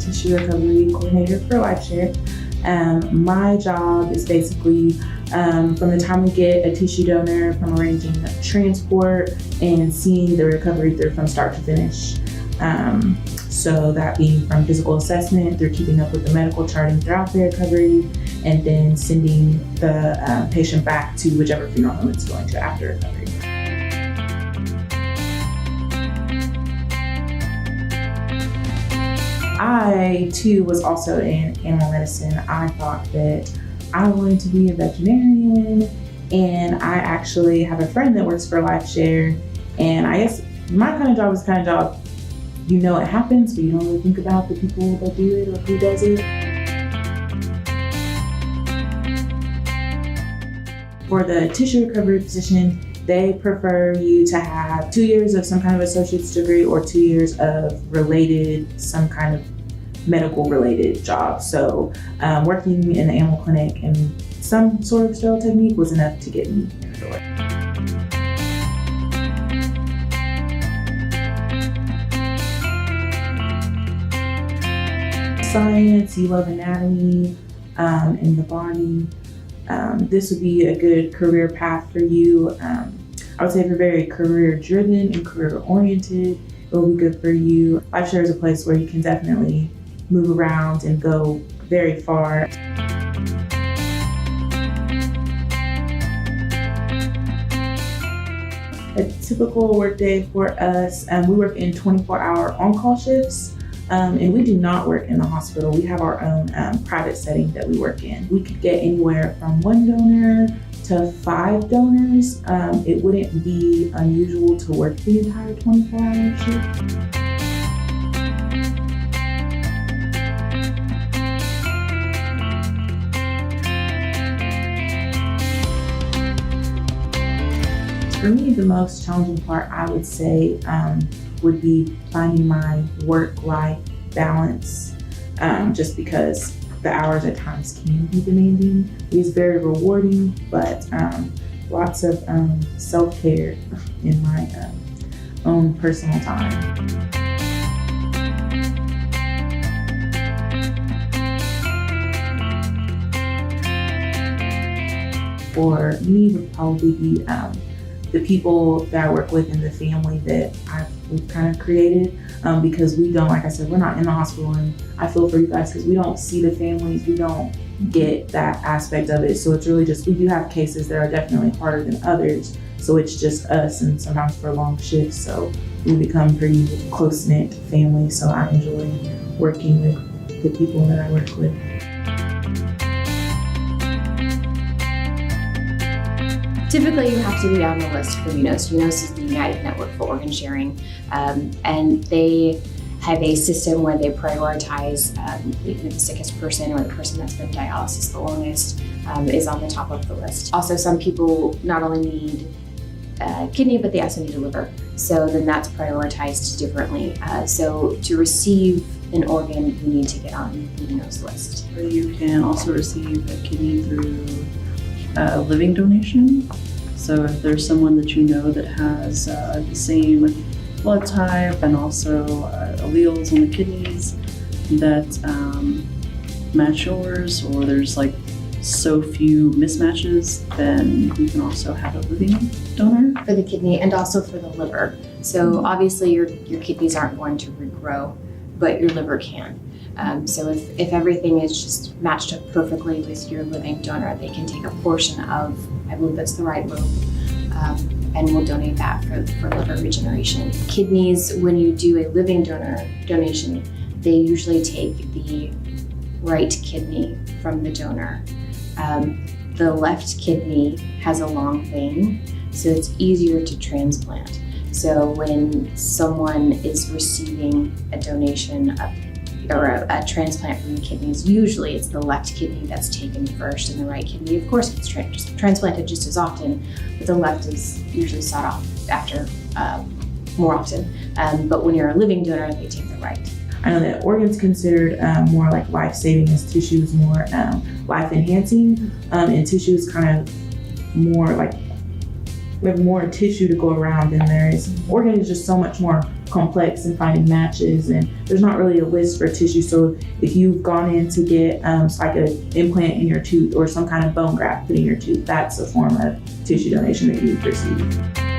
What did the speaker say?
tissue recovery coordinator for LifeShare. My job is basically from the time we get a tissue donor, from arranging transport and seeing the recovery through from start to finish. So that being from physical assessment through keeping up with the medical charting throughout the recovery, and then sending the patient back to whichever funeral home it's going to after recovery. I too was also in animal medicine. I thought that I wanted to be a veterinarian, and I actually have a friend that works for LifeShare, and I guess my kind of job is the kind of job, you know it happens, but you don't really think about the people that do it or who does it. For the tissue recovery position, they prefer you to have 2 years of some kind of associate's degree or 2 years of related, some kind of medical related job. So working in the animal clinic and some sort of sterile technique was enough to get me in the door. Science, you love anatomy in the body. This would be a good career path for you. I would say if you're very career driven and career oriented, it will be good for you. LifeShare is a place where you can definitely move around and go very far. A typical workday for us, we work in 24-hour on-call shifts. And we do not work in the hospital. We have our own private setting that we work in. We could get anywhere from 1 donor to 5 donors. It wouldn't be unusual to work the entire 24-hour shift. For me, the most challenging part, I would say, would be finding my work-life balance, just because the hours at times can be demanding. It is very rewarding, but lots of self-care in my own personal time. For me, would probably be the people that I work with and the family that we've kind of created, because we don't, like I said, we're not in the hospital, and I feel for you guys because we don't see the families, we don't get that aspect of it. So it's really just, we do have cases that are definitely harder than others. So it's just us, and sometimes for long shifts. So we become pretty close-knit family. So I enjoy working with the people that I work with. Typically, you have to be on the list for UNOS. UNOS is the United Network for Organ Sharing, and they have a system where they prioritize the sickest person or the person that's been dialysis the longest is on the top of the list. Also, some people not only need kidney, but they also need a liver. So then that's prioritized differently. So to receive an organ, you need to get on the UNOS list. You can also receive a kidney through living donation. So if there's someone that you know that has the same blood type and also alleles on the kidneys that match yours, or there's like so few mismatches, then you can also have a living donor. For the kidney and also for the liver. So obviously your kidneys aren't going to regrow, but your liver can. So if everything is just matched up perfectly with your living donor, they can take a portion of, I believe that's the right lobe, and we'll donate that for liver regeneration. Kidneys, when you do a living donor donation, they usually take the right kidney from the donor. The left kidney has a long vein, so it's easier to transplant. So when someone is receiving a donation or a transplant from the kidneys, usually it's the left kidney that's taken first, and the right kidney, of course, gets transplanted just as often, but the left is usually sought off after more often. But when you're a living donor, they take the right. I know that organs considered more like life-saving, as tissue is more life-enhancing, and tissue is kind of more like we have more tissue to go around than there is. Organ is just so much more complex in finding matches, and there's not really a list for tissue. So if you've gone in to get like an implant in your tooth or some kind of bone graft put in your tooth, that's a form of tissue donation that you've received.